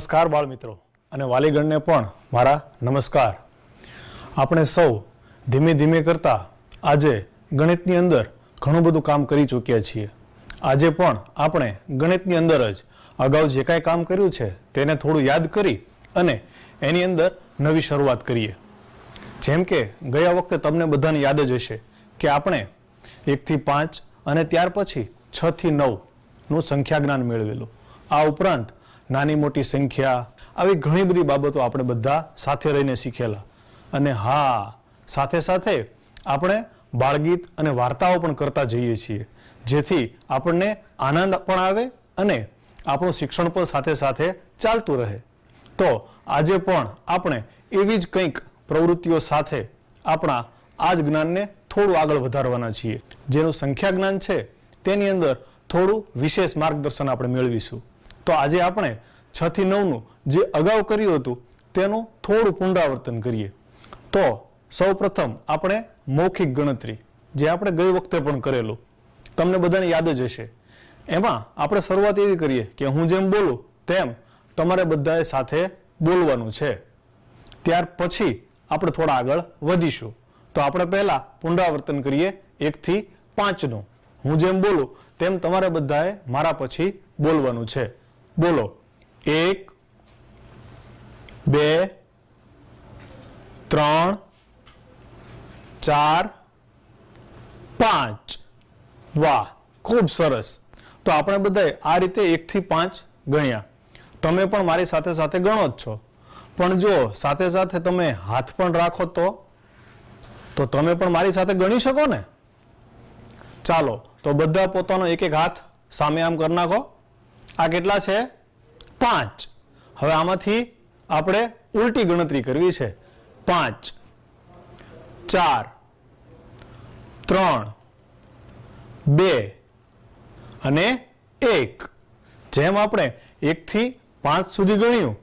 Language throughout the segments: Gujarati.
નમસ્કાર બાળ મિત્રો અને વાલીગણને પણ મારા નમસ્કાર. આપણે સૌ ધીમે ધીમે કરતા આજે ગણિતની અંદર ઘણું બધું કામ કરી ચૂક્યા છીએ. આજે પણ આપણે ગણિતની અંદર જ અગાઉ જે કાંઈ કામ કર્યું છે તેને થોડું યાદ કરી અને એની અંદર નવી શરૂઆત કરીએ. જેમ કે ગયા વખતે તમને બધાને યાદ જ હશે કે આપણે 1 થી 5 અને ત્યાર પછી 6 થી 9 નું સંખ્યા જ્ઞાન મેળવેલું. આ ઉપરાંત નાની મોટી સંખ્યા આવી ઘણી બધી બાબતો આપણે બધા સાથે રહીને શીખેલા. અને હા, સાથે સાથે આપણે બાળગીત અને વાર્તાઓ પણ કરતા જઈએ છીએ, જેથી આપણને આનંદ પણ આવે અને આપણું શિક્ષણ પણ સાથે સાથે ચાલતું રહે. તો આજે પણ આપણે એવી જ કંઈક પ્રવૃત્તિઓ સાથે આપણા આ જ જ્ઞાનને થોડું આગળ વધારવાના છીએ. જેનું સંખ્યા જ્ઞાન છે તેની અંદર થોડું વિશેષ માર્ગદર્શન આપણે મેળવીશું. તો આજે આપણે 6 થી 9 નું જે અગાઉ કર્યું હતું તેનું થોડું પુનરાવર્તન કરીએ. તો સૌ પ્રથમ આપણે મૌખિક ગણતરી, જે આપણે ગઈ વખતે પણ કરેલું, તમને બધાને યાદ જ હશે. એમાં આપણે શરૂઆત એવી કરીએ કે હું જેમ બોલું તેમ તમારે બધાએ સાથે બોલવાનું છે. ત્યાર પછી આપણે થોડા આગળ વધીશું. તો આપણે પહેલા પુનરાવર્તન કરીએ 1 થી 5 નું. હું જેમ બોલું તેમ તમારે બધાએ મારા પછી બોલવાનું છે. બોલો. 1 2 3 4 5. વાહ, ખૂબ સરસ. તો આપણે બધાએ આ રીતે 1 થી 5 ગણ્યા. તમે પણ મારી સાથે સાથે ગણો જ છો, પણ જો સાથે સાથે તમે હાથ પણ રાખો તો તમે પણ મારી સાથે ગણી શકો ને. ચાલો, તો બધા પોતાનો એક એક હાથ સામે આમ કરી નાખો. આ કેટલા છે? 5. હવે આમાંથી આપણે ઉલટી ગણતરી કરવી છે. 5 4 3 2 અને 1. જેમ આપણે 1 થી 5 સુધી ગણ્યું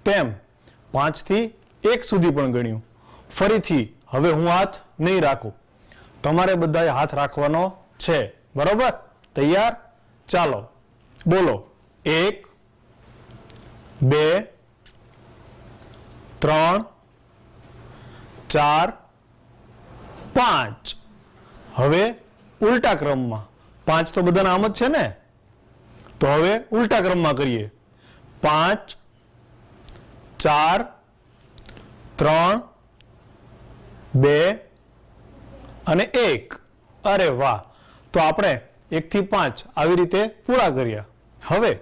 તેમ 5 થી 1 સુધી પણ ગણ્યું. ફરીથી હવે હું હાથ નહીં રાખું, તમારે બધાએ હાથ રાખવાનો છે. બરોબર? તૈયાર? ચાલો, બોલો. 1 2 3 4 5. હવે ઉલટા ક્રમમાં. 5 તો બધાના આમ જ છે ને, તો હવે ઉલટા ક્રમમાં કરીએ. 5 4 3 2 અને 1. અરે વાહ! તો આપણે 1 થી 5 આવી રીતે પૂરા કર્યા. હવે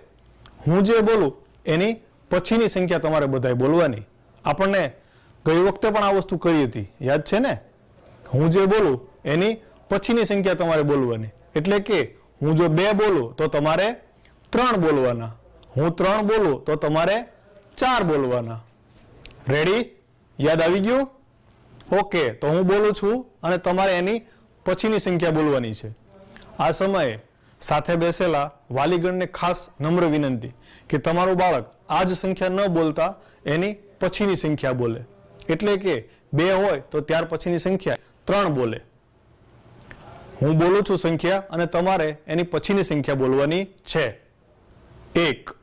હું જે બોલું એની પછીની સંખ્યા તમારે બધાએ બોલવાની. આપણને ગઈ વખતે પણ આ વસ્તુ કરી હતી, યાદ છે ને? હું જે બોલું એની પછીની સંખ્યા તમારે બોલવાની. એટલે કે હું જો 2 બોલું તો તમારે 3 બોલવાના. હું 3 બોલું તો તમારે 4 બોલવાના. રેડી? યાદ આવી ગયું? ઓકે. તો હું બોલું છું અને તમારે એની પછીની સંખ્યા બોલવાની છે. આ સમયે સાથે બેસેલા વાલીગણને ખાસ નમ્ર વિનંતી કે તમારું બાળક આ જ સંખ્યા ન બોલતા એની પછીની સંખ્યા બોલે. એટલે કે 2 હોય તો ત્યાર પછીની સંખ્યા 3 બોલે. હું બોલું છું સંખ્યા અને તમારે એની પછીની સંખ્યા બોલવાની છે. 1.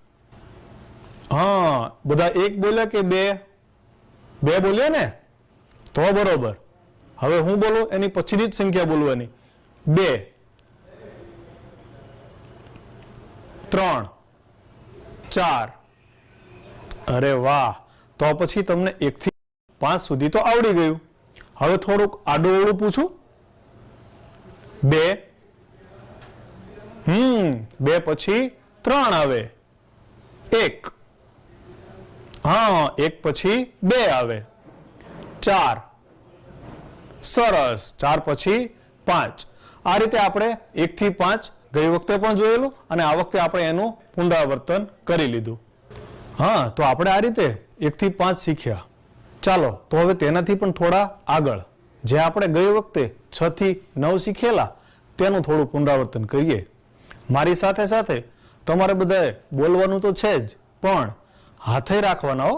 હા, બધા 1 બોલ્યા કે 2? 2 બોલ્યા ને? તો બરોબર. હવે હું બોલું એની પછીની જ સંખ્યા બોલવાની. 2 3 4. અરે વાહ! તો પછી તમને 1 થી 5 સુધી તો આવડી ગયું. હવે થોડુંક આડું અવળું પૂછું. 2 2 પછી 3 આવે. 1 હા, 1 પછી 2 આવે. 4. સરસ. 4 પછી 5. આ રીતે આપણે 1 થી 5 ગઈ વખતે પણ જોયેલું અને આ વખતે આપણે એનું પુનરાવર્તન કરી લીધું. હા, તો આપણે આ રીતે 1 થી 5 શીખ્યા. ચાલો, તો હવે તેનાથી પણ થોડા આગળ જે આપણે ગઈ વખતે 6 થી 9 શીખેલા તેનું થોડું પુનરાવર્તન કરીએ. મારી સાથે સાથે તમારે બધાએ બોલવાનું તો છે જ, પણ હાથે રાખવાના હો.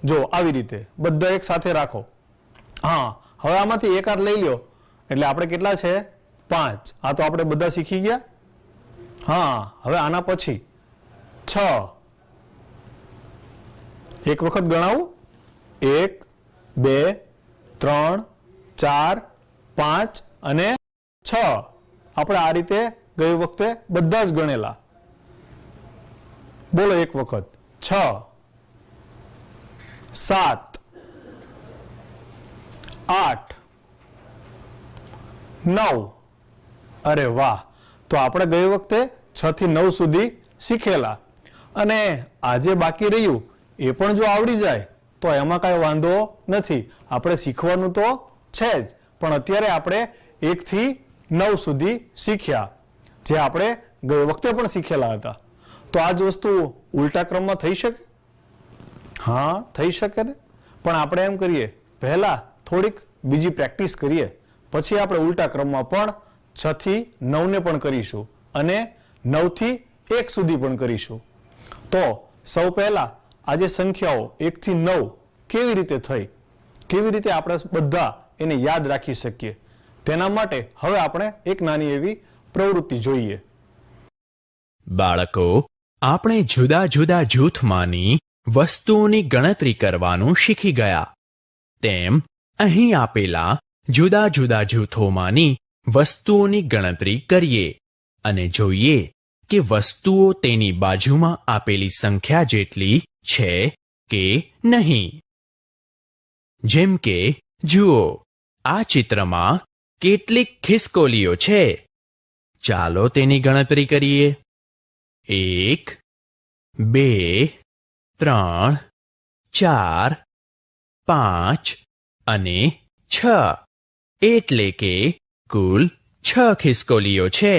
જો આવી રીતે બધા એક સાથે રાખો. હા, હવે આમાંથી એક હાથ લઈ લ્યો એટલે આપણે કેટલા છે? 5. આ તો આપણે બધા શીખી ગયા. હા, હવે આના પછી 6 એક વખત ગણાવું. 1 2 3 4 5 અને 6. આપણે આ રીતે ગઈ વખતે બધા જ ગણેલા. બોલો એક વખત. 6 7 8 9. અરે વાહ! તો આપણે ગઈ વખતે 6 થી 9 સુધી શીખેલા, અને આજે બાકી રહ્યું એ પણ જો આવડી જાય તો એમાં કાંઈ વાંધો નથી. આપણે શીખવાનું તો છે જ, પણ અત્યારે આપણે 1 થી 9 સુધી શીખ્યા, જે આપણે ગઈ વખતે પણ શીખેલા હતા. તો આ જ વસ્તુ ઉલટા ક્રમમાં થઈ શકે? હા, થઈ શકે ને. પણ આપણે એમ કરીએ, પહેલા થોડીક બીજી પ્રેક્ટિસ કરીએ, પછી આપણે ઉલટા ક્રમમાં પણ 6 થી 9 ને પણ કરીશું, અને 9 થી 1 સુધી પણ કરીશું. તો સૌ પહેલા આ જે સંખ્યાઓ 1 થી 9 કેવી રીતે થઈ, કેવી રીતે આપણે બધા એને યાદ રાખી શકીએ, તેના માટે હવે આપણે એક નાની એવી પ્રવૃત્તિ જોઈએ. બાળકો, આપણે જુદા જુદા જૂથમાંની વસ્તુઓની ગણતરી કરવાનું શીખી ગયા. તેમ અહીં આપેલા જુદા જુદા જૂથોમાંની વસ્તુઓની ગણતરી કરીએ અને જોઈએ કે વસ્તુઓ તેની બાજુમાં આપેલી સંખ્યા જેટલી છે કે નહીં. જેમ કે જુઓ, આ ચિત્રમાં કેટલીક ખિસકોલીઓ છે. ચાલો તેની ગણતરી કરીએ. 1 2 3 4 5 અને 6, એટલે કે કુલ 6 ખિસકોલીઓ છે.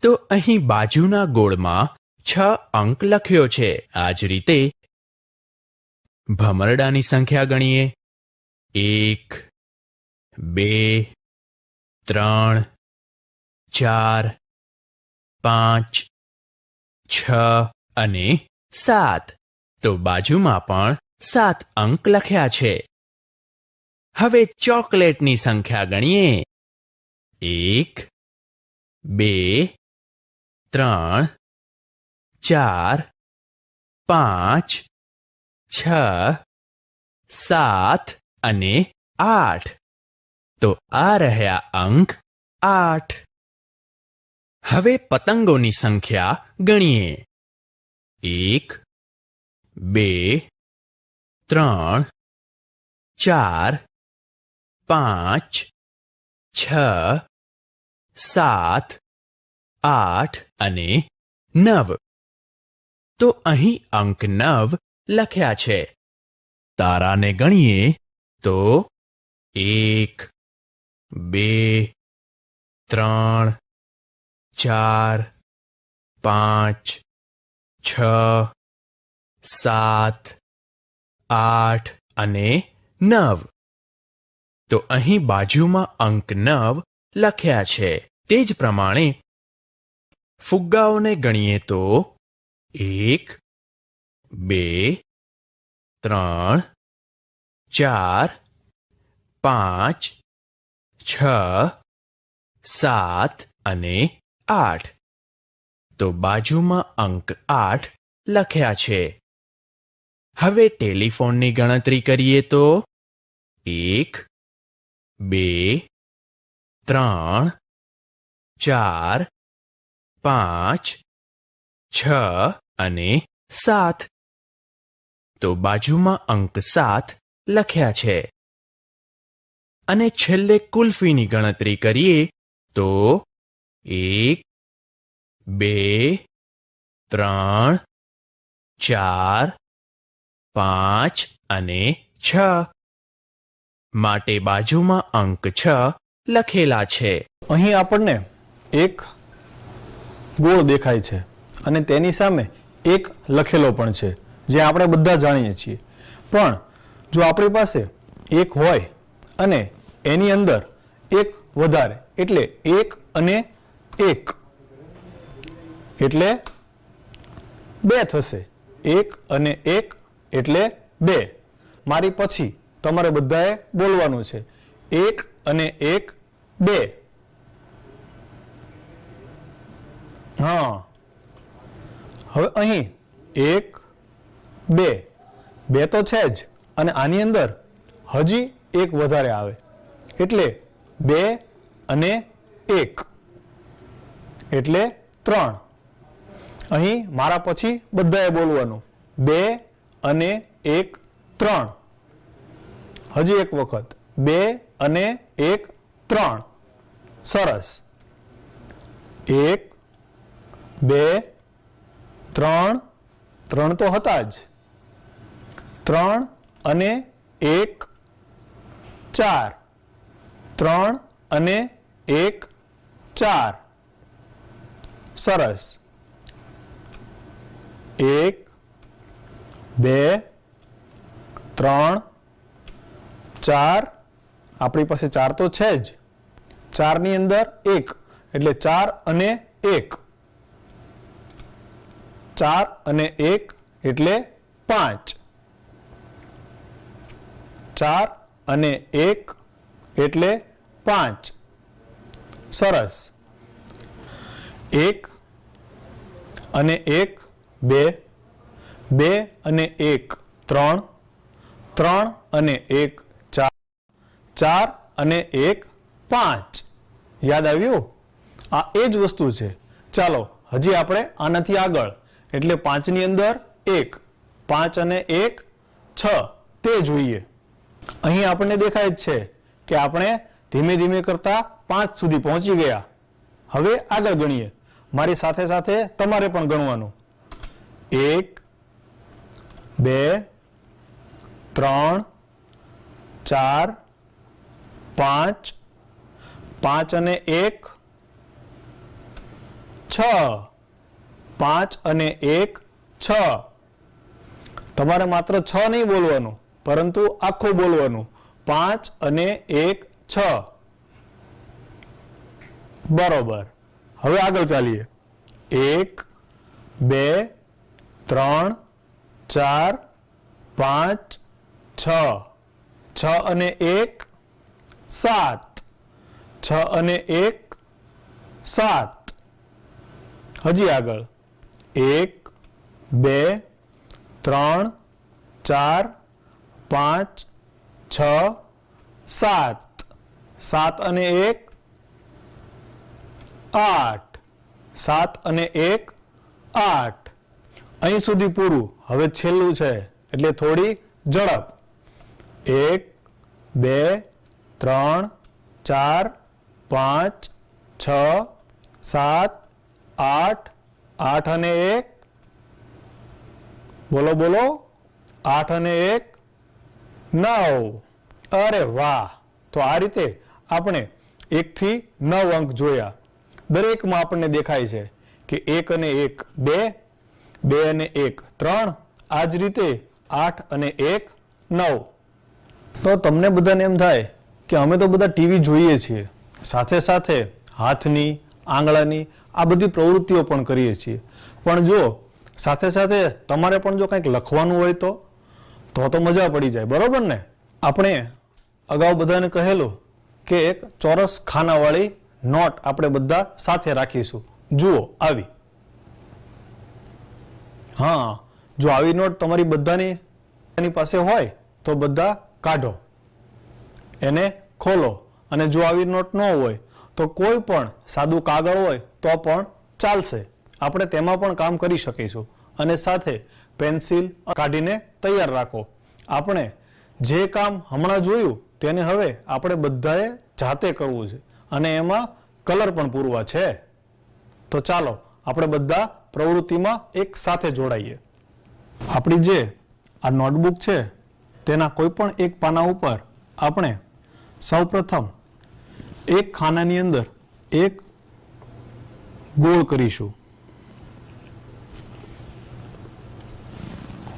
તો અહીં બાજુના ગોળમાં 6 અંક લખ્યો છે. આ જ રીતે ભમરડાની સંખ્યા ગણીએ. 1 2 3 4 5 6 અને 7. તો બાજુમાં પણ 7 અંક લખ્યા છે. હવે ચોકલેટની સંખ્યા ગણીએ. 1 2 3 4 5 6 7 અને 8. તો આ રહ્યા અંક 8. હવે પતંગોની સંખ્યા ગણીએ. 1 2 3 4 5 6 7 8 અને 9. તો અહીં અંક 9 લખ્યા છે. તારાને ગણીએ તો 1 2 3 4 5 6 7 8 અને 9. તો અહીં બાજુમાં અંક 9 લખ્યા છે. તે જ પ્રમાણે ફુગ્ગાઓને ગણીએ તો 1 2 3 4 5 6 7 અને 8. તો બાજુમાં અંક 8 લખ્યા છે. હવે ટેલિફોનની ગણતરી કરીએ તો 1 2 3 4 5 6 અને 7. તો બાજુમાં અંક 7 લખ્યા છે. અને છેલ્લે કુલ્ફીની ગણતરી કરીએ તો 1 2 3 4 5 અને 6. માટે બાજુમાં અંક 6 લખેલા છે. અહીં આપણને એક ગોળ દેખાય છે અને તેની સામે એક લખેલો પણ છે, જે આપણે બધા જાણીએ છીએ. પણ જો આપણી પાસે એક હોય અને એની અંદર એક વધારે, એટલે 1 અને 1, એટલે 2 થશે. 1 અને 1 એટલે 2. મારી પછી તમારે બધાએ બોલવાનું છે. 1 અને 1 2. હા, હવે અહીં 1 2 2 તો છે જ, અને આની અંદર હજી એક વધારે આવે એટલે 2 અને 1 એટલે 3. અહીં મારા પછી બધાએ બોલવાનું 2 અને 1 3. હજી એક વખત 2 અને 1 3. સરસ. 1 2 3 3 તો હતા જ. 3 અને 1 4. 3 અને 1 4. સરસ. 1 2 3 4. આપણી પાસે 4 તો છે જ. 4 ની અંદર 1 એટલે 4 અને 1. 4 અને 1 એટલે 5. 4 અને 1 એટલે 5. સરસ. 1 અને 1 2. 2 અને 1 3. 3 અને 1 4. 4 અને 1 5. યાદ આવ્યું? આ એ જ વસ્તુ છે. ચાલો હજી આપણે આનાથી આગળ એટલે 5 ની અંદર 1. 5 અને 1 6 તે જોઈએ. અહીં આપણને દેખાય જ છે કે આપણે ધીમે ધીમે કરતા 5 સુધી પહોંચી ગયા. હવે આગળ ગણીએ. મારી સાથે સાથે તમારે પણ ગણવાનું. 1 2 3 4 5. 5 અને 1 6. 5 અને 1 6. તમારે માત્ર 6 નહીં બોલવાનું, પરંતુ આખું બોલવાનું. 5 અને 1 6. બરોબર. હવે આગળ ચાલીએ. 1 2 3 4 5 6. 6 અને 1 7. 6 અને 1 7. હજી આગળ. 1 2 3 4 5 6 7. 7 અને 1 8. 7 અને 1 8. અહીં સુધી પૂરું. હવે છેલ્લું છે એટલે થોડી ઝડપ. 1 2 3 4 5 6 7 8. 8 અને 1 બોલો બોલો. 8 અને 1 9. અરે વાહ. તો આ રીતે આપણે 1 થી 9 અંક જોયા. દરેકમાં આપણને દેખાય છે કે 1 અને 1 2, 2 અને 1 3. આ જ રીતે 8 અને 1 9. તો તમને બધાને એમ થાય કે અમે તો બધા ટીવી જોઈએ છીએ, સાથે સાથે હાથની, આંગળાની આ બધી પ્રવૃત્તિઓ પણ કરીએ છીએ. પણ જો સાથે સાથે તમારે પણ જો કંઈક લખવાનું હોય તો મજા પડી જાય. બરોબર ને? આપણે અગાઉ બધાને કહેલું કે એક ચોરસ ખાનાવાળી નોટ આપણે બધા સાથે રાખીશું. જુઓ આવી. હા, જો આવી નોટ તમારી બધાની પાસે હોય તો બધા કાઢો, એને ખોલો. અને જો આવી નોટ ન હોય તો કોઈ પણ સાદું કાગળ હોય તો પણ ચાલશે. આપણે તેમાં પણ કામ કરી શકીશું. અને સાથે પેન્સિલ કાઢીને તૈયાર રાખો. આપણે જે કામ હમણાં જોયું તેને હવે આપણે બધાએ જાતે કરવું છે અને એમાં કલર પણ પૂરવા છે. તો ચાલો આપણે બધા પ્રવૃત્તિમાં એક સાથે જોડાઈએ. આપણી જે આ નોટબુક છે તેના કોઈ પણ એક પાના ઉપર આપણે સૌપ્રથમ એક ખાનાની અંદર એક ગોળ કરીશું.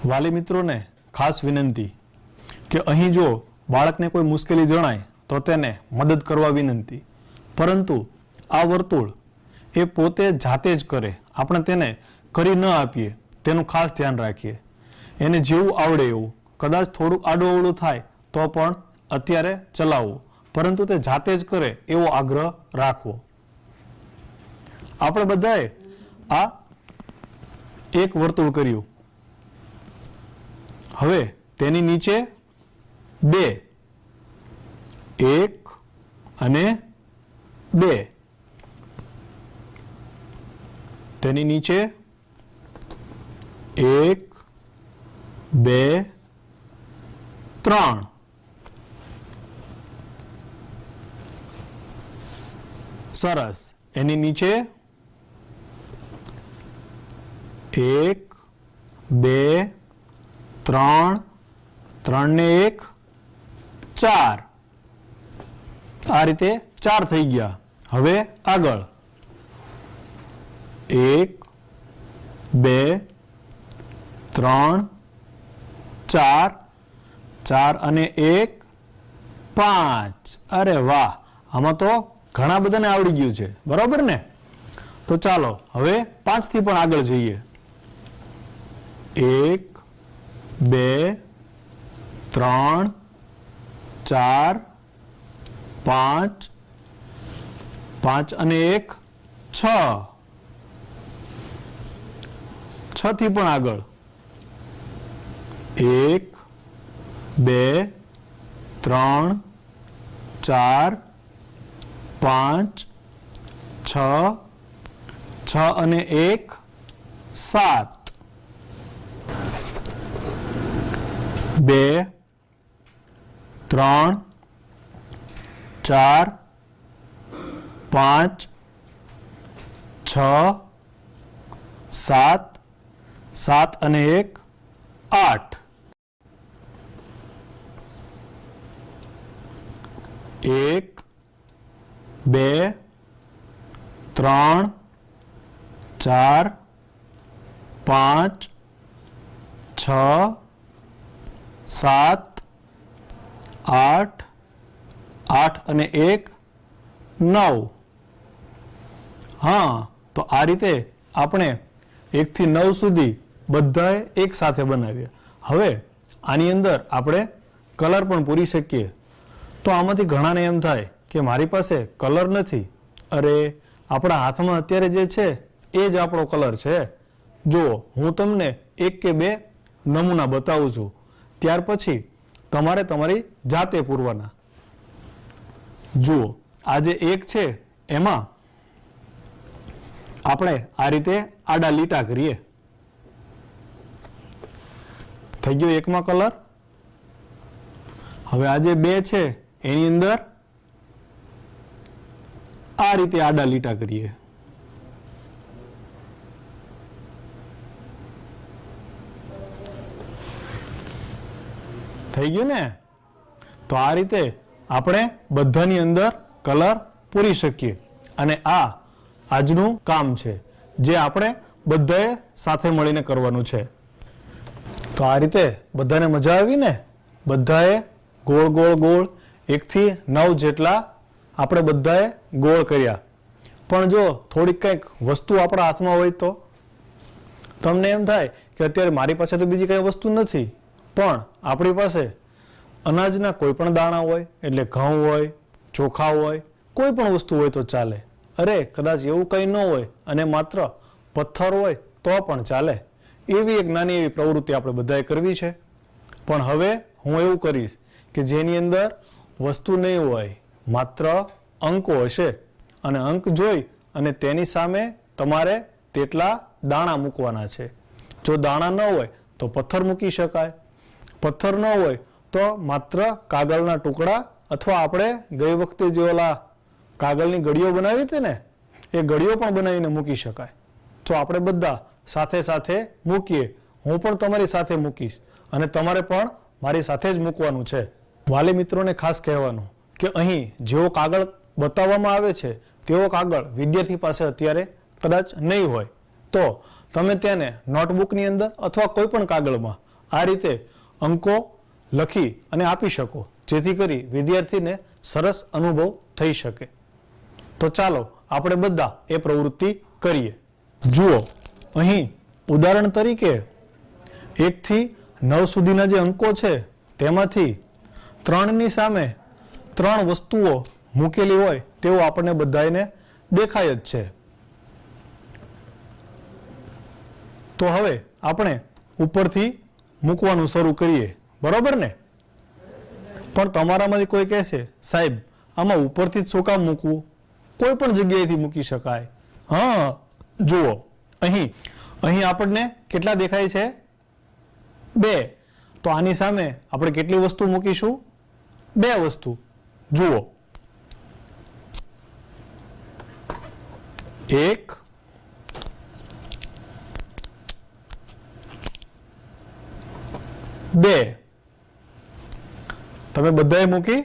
વાલી મિત્રોને ખાસ વિનંતી કે અહીં જો બાળકને કોઈ મુશ્કેલી જણાય તો તેને મદદ કરવા વિનંતી. પરંતુ આ વર્તુળ એ પોતે જાતે જ કરે, આપણે તેને કરી ન આપીએ તેનું ખાસ ધ્યાન રાખીએ. એને જેવું આવડે એવું. કદાચ થોડું આડું અવળું થાય તો પણ અત્યારે ચલાવવું, પરંતુ તે જાતે જ કરે એવો આગ્રહ રાખવો. આપણે બધાએ આ એક વર્તુળ કર્યું. હવે તેની નીચે 2, 1 અને 2, તેની નીચે 1, 2, 3, સરસ. એની નીચે 1, 2, 3, 3 ને 1, 4. આ રીતે 4 થઈ ગયા. હવે આગળ 1, 2, 3, 4, 4 અને 1, 5. અરે વાહ, આમાં તો ઘણા બધાને આવડી ગયું છે, બરોબર ને? તો ચાલો હવે 5 થી પણ આગળ જઈએ. 1, 2, 3, 4, 5, 5 અને 1, 6. 6 થી પણ આગળ 1, 2, 3, 4, 5, 6, 6 અને 1, 7. 2, 3, 4, 5, 6, 7, 7 અને 1, 8. 1, 2, 3, 4, 5, 6, 7, 8, 8 અને 1, 9. હા, તો આ રીતે આપણે 1 થી 9 સુધી બધાએ એક સાથે બનાવ્યા. હવે આની અંદર આપણે કલર પણ પૂરી શકીએ. તો આમાંથી ઘણાને એમ થાય કે મારી પાસે કલર નથી. અરે, આપણા હાથમાં અત્યારે જે છે એ જ આપણો કલર છે. જુઓ, હું તમને 1 કે 2 નમૂના બતાવું છું, ત્યાર પછી તમારે તમારી જાતે પૂરવાના. જુઓ, આ જે 1 છે એમાં આપણે આ રીતે આડા લીટા કરીએ. થઈ ગયો 1 માં કલર. હવે આ જે 2 છે એની અંદર આ રીતે આડા લીટા કરીએ. થઈ ગયું ને? તો આ રીતે આપણે બધાની અંદર કલર પૂરી શકીએ. અને આ આજનું કામ છે જે આપણે બધાએ સાથે મળીને કરવાનું છે. તો આ રીતે બધાને મજા આવી ને? બધાએ ગોળ ગોળ ગોળ 1 થી 9 જેટલા આપણે બધાએ ગોળ કર્યા. પણ જો થોડીક કંઈક વસ્તુ આપણા હાથમાં હોય તો તમને એમ થાય કે અત્યારે મારી પાસે તો બીજી કઈ વસ્તુ નથી, પણ આપણી પાસે અનાજના કોઈ પણ દાણા હોય, એટલે ઘઉં હોય, ચોખા હોય, કોઈ પણ વસ્તુ હોય તો ચાલે. અરે, કદાચ એવું કંઈ ન હોય અને માત્ર પથ્થર હોય તો પણ ચાલે. એવી એક નાની એવી પ્રવૃત્તિ આપણે બધાએ કરવી છે. પણ હવે હું એવું કરીશ કે જેની અંદર વસ્તુ નહીં હોય, માત્ર અંકો હશે, અને અંક જોઈ અને તેની સામે તમારે તેટલા દાણા મૂકવાના છે. જો દાણા ન હોય તો પથ્થર મૂકી શકાય. પથ્થર ન હોય તો માત્ર કાગળના ટુકડા, અથવા આપણે ગઈ વખતે જે ઓલા કાગળની ગળીઓ બનાવી હતી ને, એ ગળીઓ પણ બનાવીને મૂકી શકાય. તો આપણે બધા સાથે સાથે મૂકીએ. હું પણ તમારી સાથે મૂકીશ અને તમારે પણ મારી સાથે જ મૂકવાનું છે. વાલી મિત્રોને ખાસ કહેવાનું કે અહીં જેવો કાગળ બતાવવામાં આવે છે તેવો કાગળ વિદ્યાર્થી પાસે અત્યારે કદાચ નહીં હોય, તો તમે તેને નોટબુકની અંદર અથવા કોઈ પણ કાગળમાં આ રીતે અંકો લખી અને આપી શકો, જેથી કરી વિદ્યાર્થીને સરસ અનુભવ થઈ શકે. તો ચાલો આપણે બધા એ પ્રવૃત્તિ કરીએ. જુઓ, અહીં ઉદાહરણ તરીકે 1 થી 9 સુધીના જે અંકો છે તેમાંથી 3ની સામે 3 વસ્તુઓ મૂકેલી હોય તેવું આપણને બધાને દેખાય જ છે. તો હવે આપણે ઉપરથી મૂકવાનું શરૂ કરીએ. બરોબર ને? પણ તમારામાંથી કોઈ કહેશે સાહેબ આમાં ઉપરથી જ શું કામ મૂકવું, કોઈ પણ જગ્યાએથી મૂકી શકાય. હા જુઓ અહીં આપણને કેટલા દેખાય છે? 2. તો આની સામે આપણે કેટલી વસ્તુ મૂકીશું? 2 વસ્તુ. જુઓ 1 2. તમે બધાએ મૂકી?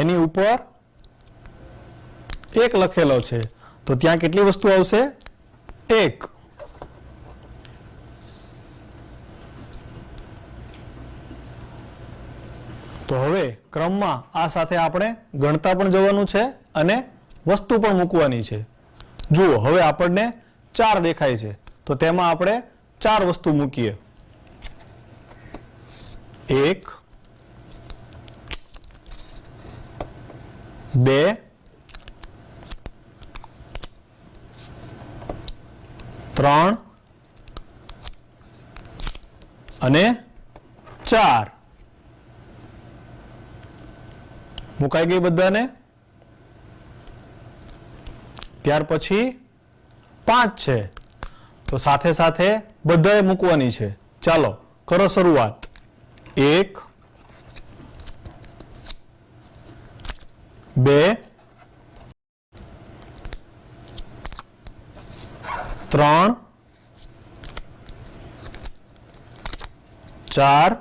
એની ઉપર 1 લખેલો છે તો ત્યાં કેટલી વસ્તુ આવશે? 1. તો હવે ક્રમમાં આ સાથે આપણે ગણતા પણ જવાનું છે અને વસ્તુ પણ મૂકવાની છે. જુઓ હવે આપણને 4 દેખાય છે તો તેમાં આપણે 4 વસ્તુ મૂકીએ. 1 2 3 અને 4. મુકાઈ ગઈ બધાને? ત્યાર પછી 5 છે તો સાથે સાથે બધાએ મૂકવાની છે. ચાલો કરો શરૂઆત. 1 2 3 4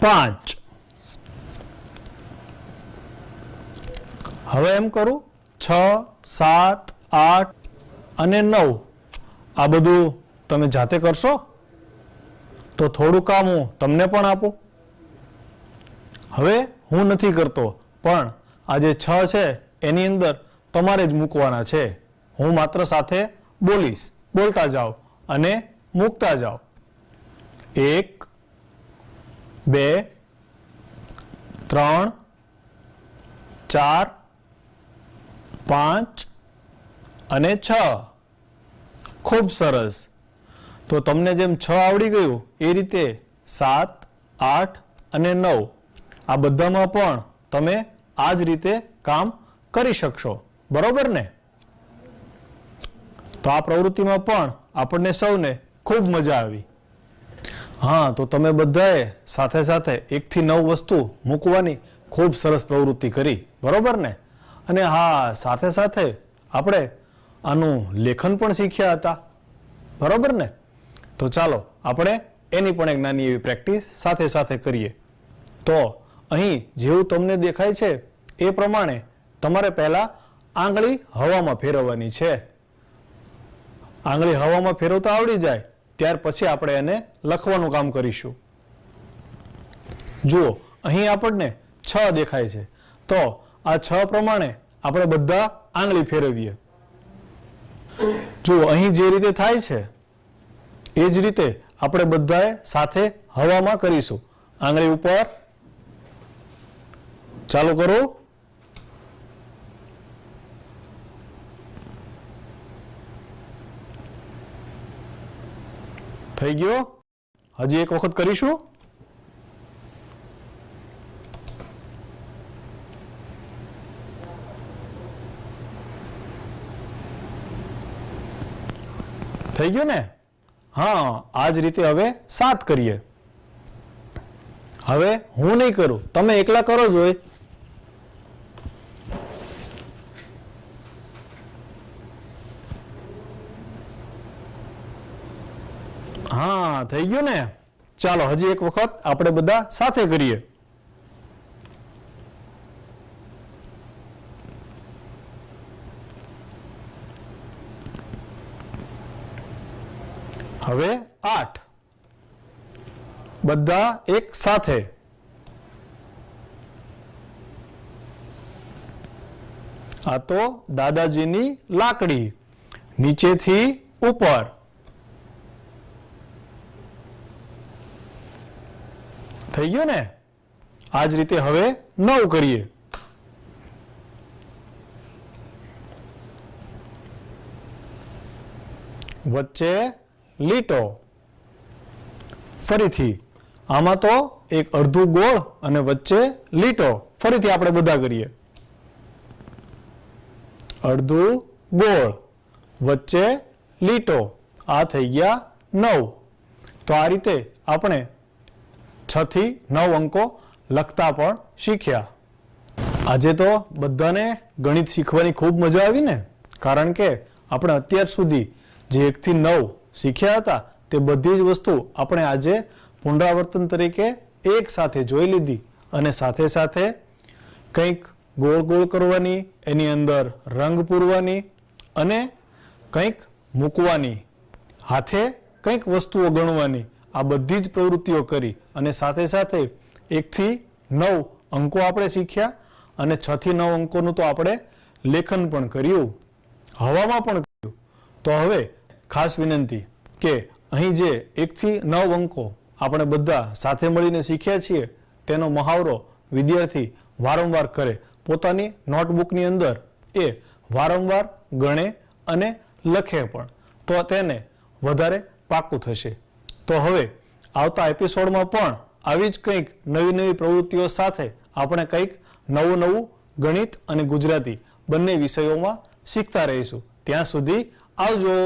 5. હવે એમ કરું 6 7 8 અને 9. આ બધું તમે જાતે કરશો તો થોડું કામ હું તમને પણ આપું. હવે હું નથી કરતો પણ આ જે 6 છે એની અંદર તમારે જ મૂકવાના છે. હું માત્ર સાથે બોલીશ, બોલતા જાઓ અને મૂકતા જાઓ. 1 2 3 4 5 અને 6. ખૂબ સરસ. તો તમને જેમ 6 આવડી ગયું એ રીતે 7 8 અને 9 આ બધામાં પણ તમે આ જ રીતે કામ કરી શકશો. બરોબર ને? તો આ પ્રવૃત્તિમાં પણ આપણને સૌને ખૂબ મજા આવી. હા તો તમે બધાએ સાથે સાથે 1 થી 9 વસ્તુ મૂકવાની ખૂબ સરસ પ્રવૃત્તિ કરી. બરોબર ને? અને હા સાથે સાથે આપણે આનું લેખન પણ શીખ્યા હતા. બરોબર ને? તો ચાલો આપણે એની પણ એક નાની એવી પ્રેક્ટિસ સાથે સાથે કરીએ. તો અહીં જેવું તમને દેખાય છે એ પ્રમાણે તમારે પહેલા આંગળી હવામાં ફેરવવાની છે. આંગળી હવામાં ફેરવતા આવડી જાય ત્યાર પછી આપણે એને લખવાનું કામ કરીશું. જુઓ અહીં આપણને 6 દેખાય છે તો આ 6 પ્રમાણે આપણે બધા આંગળી ફેરવીએ. જુઓ અહીં જે રીતે થાય છે એ જ રીતે આપણે બધાએ સાથે હવામાં કરીશું. આંગળી ઉપર ચાલુ કરો. થઈ ગયો? હજી એક વખત કરીશું. થઈ ગયું ને? હા આ જ રીતે હવે 7 કરીએ. હવે હું નહીં કરું, તમે એકલા કરો જોઈ. હા થઈ ગયું ને? ચાલો હજી એક વખત આપણે બધા સાથે કરીએ. હવે 8 બધા એક સાથે. આ તો દાદાજીની લાકડી નીચેથી ઉપર. થઈ ગયું ને? આ જ રીતે હવે 9 કરીએ. વચ્ચે લીટો. ફરીથી આમાં તો એક અડધું ગોળ અને વચ્ચે લીટો. ફરીથી આપણે બધા કરીએ. અડધું ગોળ વચ્ચે લીટો. આ થઈ ગયા 9. તો આ રીતે આપણે 6 થી 9 અંકો લખતા પણ શીખ્યા. આજે તો બધાને ગણિત શીખવાની ખૂબ મજા આવી ને, કારણ કે આપણે અત્યાર સુધી જે 1 થી 9 શીખ્યા હતા તે બધી જ વસ્તુ આપણે આજે પુનરાવર્તન તરીકે એક સાથે જોઈ લીધી, અને સાથે સાથે કંઈક ગોળ ગોળ કરવાની, એની અંદર રંગ પૂરવાની અને કંઈક મૂકવાની, હાથે કંઈક વસ્તુઓ ગણવાની, આ બધી જ પ્રવૃત્તિઓ કરી અને સાથે સાથે 1 થી 9 અંકો આપણે શીખ્યા અને 6 થી 9 અંકોનું તો આપણે લેખન પણ કર્યું, હવામાં પણ કર્યું. તો હવે ખાસ વિનંતી કે અહીં જે 1 થી 9 અંકો આપણે બધા સાથે મળીને શીખ્યા છીએ તેનો મહાવરો વિદ્યાર્થી વારંવાર કરે, પોતાની નોટબુકની અંદર એ વારંવાર ગણે અને લખે પણ, તો તેને વધારે પાકું થશે. તો હવે આવતા એપિસોડમાં પણ આવી જ કંઈક નવી નવી પ્રવૃત્તિઓ સાથે આપણે કંઈક નવું નવું ગણિત અને ગુજરાતી બંને વિષયોમાં શીખતા રહીશું. ત્યાં સુધી આવજો.